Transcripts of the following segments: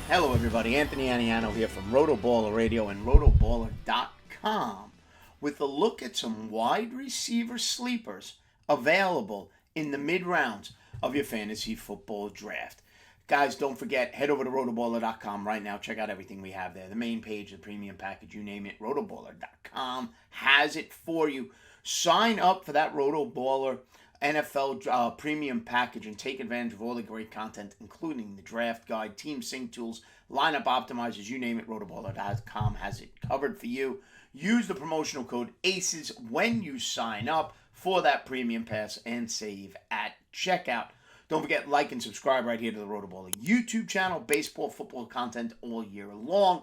Hello, everybody. Anthony Aniano here from RotoBaller Radio and RotoBaller.com with a look at some wide receiver sleepers available in the mid-rounds of your fantasy football draft. Guys, don't forget, head over to RotoBaller.com right now. Check out everything we have there. The main page, the premium package, you name it. RotoBaller.com has it for you. Sign up for that RotoBaller NFL premium package and take advantage of all the great content, including the draft guide, team sync tools, lineup optimizers, you name it. RotoBaller.com has it covered for you. Use the promotional code ACES when you sign up for that premium pass and save at checkout. Don't forget, like and subscribe right here to the RotoBaller YouTube channel. Baseball, football content all year long.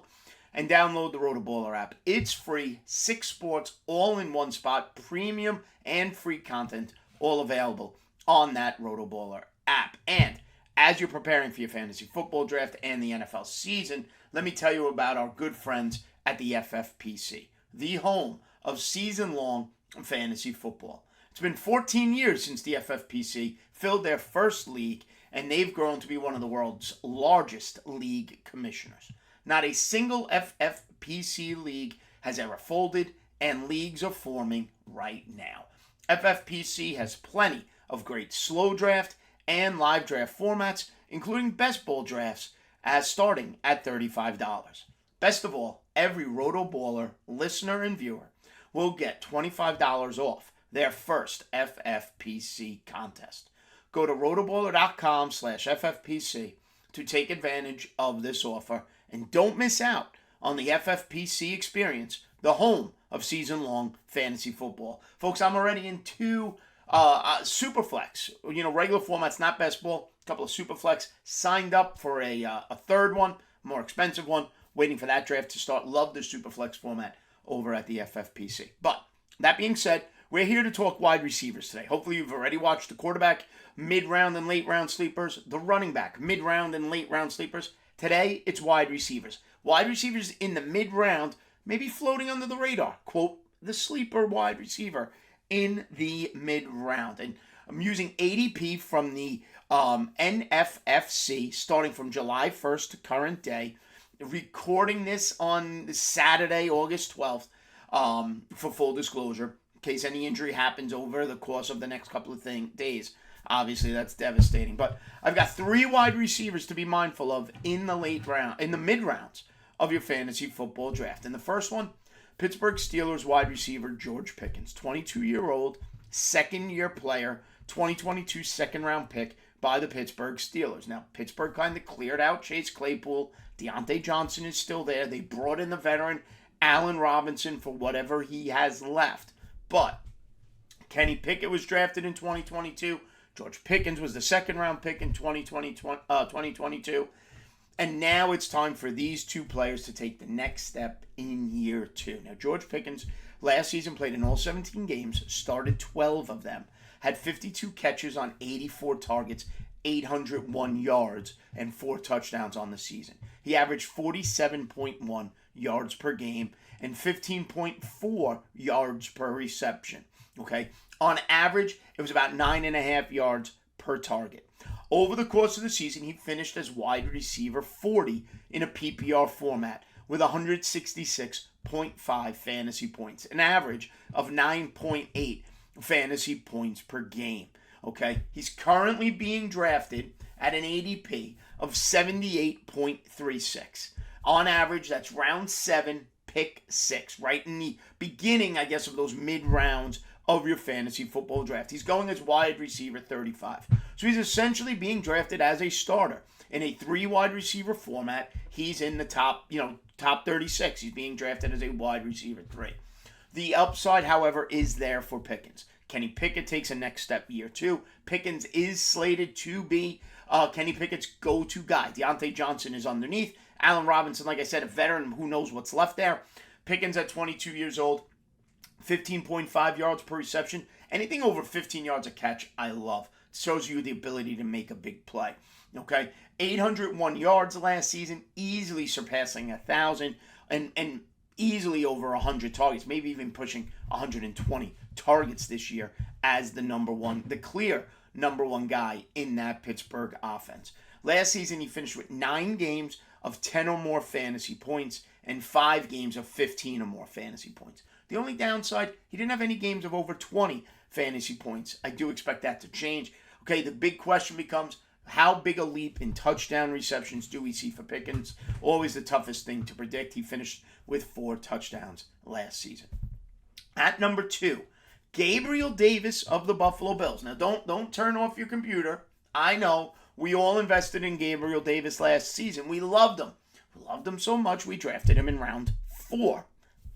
And download the RotoBaller app. It's free. 6 sports all in one spot. Premium and free content all available on that RotoBaller app. And as you're preparing for your fantasy football draft and the NFL season, let me tell you about our good friends at the FFPC, the home of season-long fantasy football. It's been 14 years since the FFPC filled their first league, and they've grown to be one of the world's largest league commissioners. Not a single FFPC league has ever folded, and leagues are forming right now. FFPC has plenty of great slow draft and live draft formats, including best ball drafts, as starting at $35. Best of all, every RotoBaller listener and viewer will get $25 off their first FFPC contest. Go to rotoballer.com/FFPC to take advantage of this offer, and don't miss out on the FFPC experience, the home of season-long fantasy football. Folks, I'm already in 2 Superflex, regular formats, not best ball, a couple of Superflex, signed up for a third one, more expensive one, waiting for that draft to start. Love the Superflex format over at the FFPC. But that being said, we're here to talk wide receivers today. Hopefully you've already watched the quarterback, mid-round and late-round sleepers, the running back, mid-round and late-round sleepers. Today, it's wide receivers. Wide receivers in the mid-round, maybe floating under the radar. Quote, the sleeper wide receiver in the mid-round. And I'm using ADP from the NFFC, starting from July 1st to current day. Recording this on Saturday, August 12th, for full disclosure, in case any injury happens over the course of the next couple of days. Obviously, that's devastating. But I've got 3 wide receivers to be mindful of in the mid-rounds of your fantasy football draft. And the first one, Pittsburgh Steelers wide receiver George Pickens, 22-year-old, second-year player, 2022 second-round pick by the Pittsburgh Steelers. Now, Pittsburgh kind of cleared out Chase Claypool. Deontay Johnson is still there. They brought in the veteran Allen Robinson for whatever he has left. But Kenny Pickett was drafted in 2022. George Pickens was the second-round pick in 2022. And now it's time for these 2 players to take the next step in year 2. Now, George Pickens last season played in all 17 games, started 12 of them, had 52 catches on 84 targets, 801 yards, and 4 touchdowns on the season. He averaged 47.1 yards per game and 15.4 yards per reception. Okay? On average, it was about 9.5 yards per target. Over the course of the season, he finished as wide receiver 40 in a PPR format with 166.5 fantasy points, an average of 9.8 fantasy points per game. Okay, he's currently being drafted at an ADP of 78.36. On average, that's round 7, pick 6, right in the beginning, I guess, of those mid-rounds of your fantasy football draft. He's going as wide receiver 35. So he's essentially being drafted as a starter. In a 3 wide receiver format, he's in the top 36. He's being drafted as a wide receiver 3. The upside, however, is there for Pickens. Kenny Pickett takes a next step year 2. Pickens is slated to be Kenny Pickett's go-to guy. Deontay Johnson is underneath. Allen Robinson, like I said, a veteran who knows what's left there. Pickens at 22 years old, 15.5 yards per reception. Anything over 15 yards a catch, I love. It shows you the ability to make a big play. Okay, 801 yards last season, easily surpassing 1,000, and easily over 100 targets, maybe even pushing 120 targets this year as the clear number one guy in that Pittsburgh offense. Last season, he finished with 9 games of 10 or more fantasy points and 5 games of 15 or more fantasy points. The only downside, he didn't have any games of over 20 fantasy points. I do expect that to change. Okay, the big question becomes, how big a leap in touchdown receptions do we see for Pickens? Always the toughest thing to predict. He finished with 4 touchdowns last season. At number 2, Gabriel Davis of the Buffalo Bills. Now, don't turn off your computer. I know we all invested in Gabriel Davis last season. We loved him. We loved him so much we drafted him in round 4.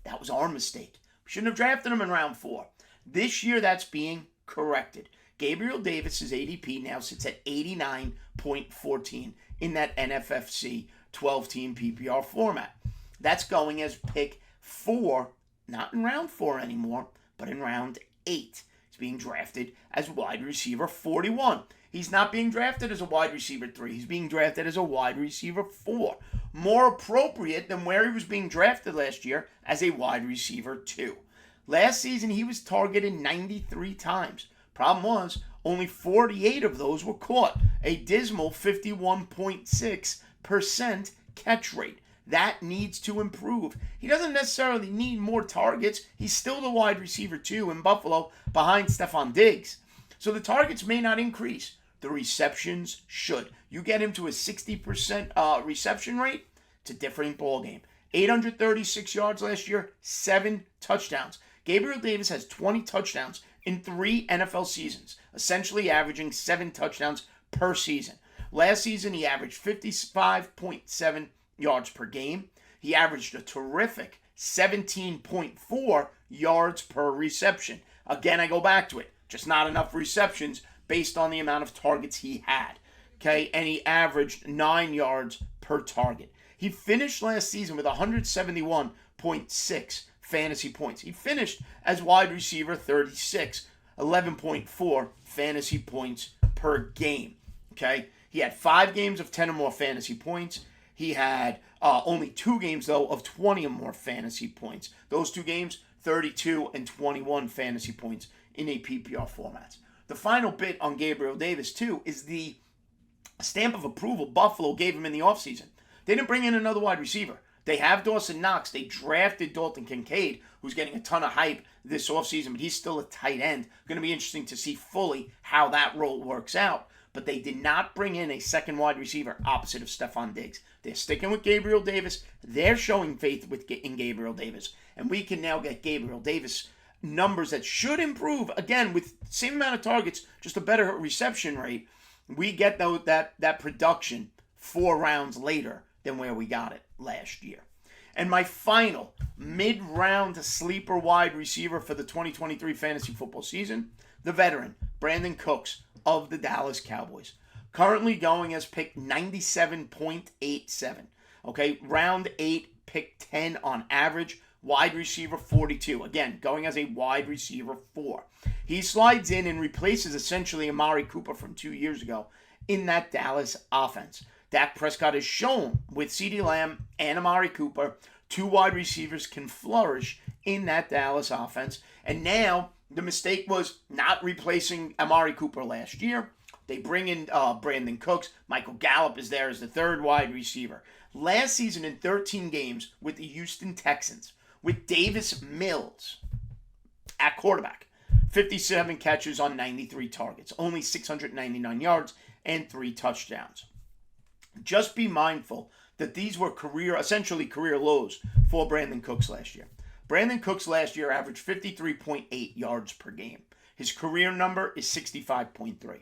That was our mistake. We shouldn't have drafted him in round 4. This year, that's being corrected. Gabriel Davis's ADP now sits at 89.14 in that NFFC 12-team PPR format. That's going as pick 4, not in round 4 anymore, but in round 8. He's being drafted as wide receiver 41. He's not being drafted as a wide receiver 3. He's being drafted as a wide receiver 4. More appropriate than where he was being drafted last year as a wide receiver 2. Last season, he was targeted 93 times. Problem was, only 48 of those were caught. A dismal 51.6% catch rate. That needs to improve. He doesn't necessarily need more targets. He's still the wide receiver 2 in Buffalo behind Stephon Diggs. So the targets may not increase. The receptions should. You get him to a 60% reception rate, it's a different ballgame. 836 yards last year, 7 touchdowns. Gabriel Davis has 20 touchdowns in 3 NFL seasons, essentially averaging 7 touchdowns per season. Last season, he averaged 55.7 yards per game. He averaged a terrific 17.4 yards per reception. Again, I go back to it. Just not enough receptions based on the amount of targets he had. Okay, and he averaged 9 yards per target. He finished last season with 171.6 fantasy points. He finished as wide receiver 36, 11.4 fantasy points per game. Okay, he had 5 games of 10 or more fantasy points. He had only 2 games, though, of 20 or more fantasy points. Those 2 games, 32 and 21 fantasy points in a PPR format. The final bit on Gabriel Davis, too, is the stamp of approval Buffalo gave him in the offseason. They didn't bring in another wide receiver. They have Dawson Knox. They drafted Dalton Kincaid, who's getting a ton of hype this offseason, but he's still a tight end. Going to be interesting to see fully how that role works out. But they did not bring in a second wide receiver opposite of Stephon Diggs. They're sticking with Gabriel Davis. They're showing faith in Gabriel Davis. And we can now get Gabriel Davis numbers that should improve. Again, with the same amount of targets, just a better reception rate. We get that production 4 rounds later than where we got it last year. And my final mid-round sleeper wide receiver for the 2023 fantasy football season, the veteran, Brandon Cooks of the Dallas Cowboys. Currently going as pick 97.87. Okay, round 8, pick 10 on average, wide receiver 42. Again, going as a wide receiver 4. He slides in and replaces essentially Amari Cooper from 2 years ago in that Dallas offense. Dak Prescott has shown with CeeDee Lamb and Amari Cooper, 2 wide receivers can flourish in that Dallas offense. And now the mistake was not replacing Amari Cooper last year. They bring in Brandon Cooks. Michael Gallup is there as the 3rd wide receiver. Last season in 13 games with the Houston Texans, with Davis Mills at quarterback, 57 catches on 93 targets, only 699 yards and 3 touchdowns. Just be mindful that these were essentially career lows for Brandon Cooks last year. Brandon Cooks last year averaged 53.8 yards per game. His career number is 65.3.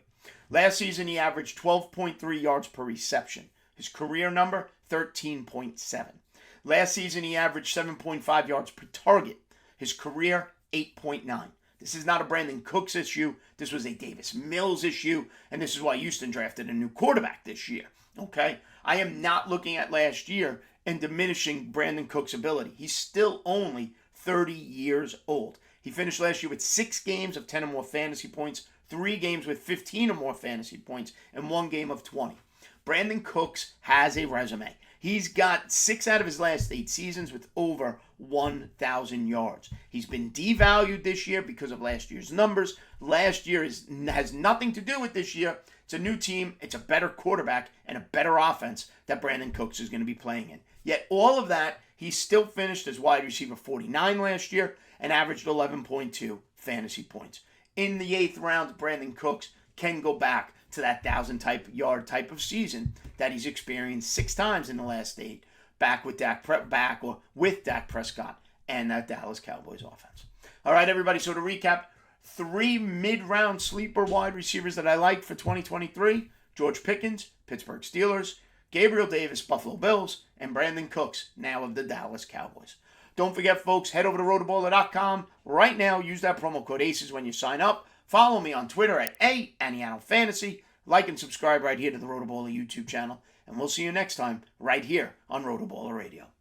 Last season, he averaged 12.3 yards per reception. His career number, 13.7. Last season, he averaged 7.5 yards per target. His career, 8.9. This is not a Brandon Cooks issue. This was a Davis Mills issue, and this is why Houston drafted a new quarterback this year. Okay? I am not looking at last year and diminishing Brandon Cooks' ability. He's still only 30 years old. He finished last year with 6 games of 10 or more fantasy points, 3 games with 15 or more fantasy points, and 1 game of 20. Brandon Cooks has a resume. He's got 6 out of his last 8 seasons with over 1,000 yards. He's been devalued this year because of last year's numbers. Last year has nothing to do with this year. It's a new team. It's a better quarterback and a better offense that Brandon Cooks is going to be playing in. Yet all of that, he still finished as wide receiver 49 last year and averaged 11.2 fantasy points. In the 8th round, Brandon Cooks can go back to that 1,000-yard type of season that he's experienced 6 times in the last 8, back with Dak Prescott and that Dallas Cowboys offense. All right, everybody, so to recap, 3 mid-round sleeper wide receivers that I like for 2023, George Pickens, Pittsburgh Steelers, Gabriel Davis, Buffalo Bills, and Brandon Cooks, now of the Dallas Cowboys. Don't forget, folks, head over to RotoBaller.com right now. Use that promo code ACES when you sign up. Follow me on Twitter at Aniano Fantasy. Like and subscribe right here to the RotoBaller YouTube channel. And we'll see you next time right here on RotoBaller Radio.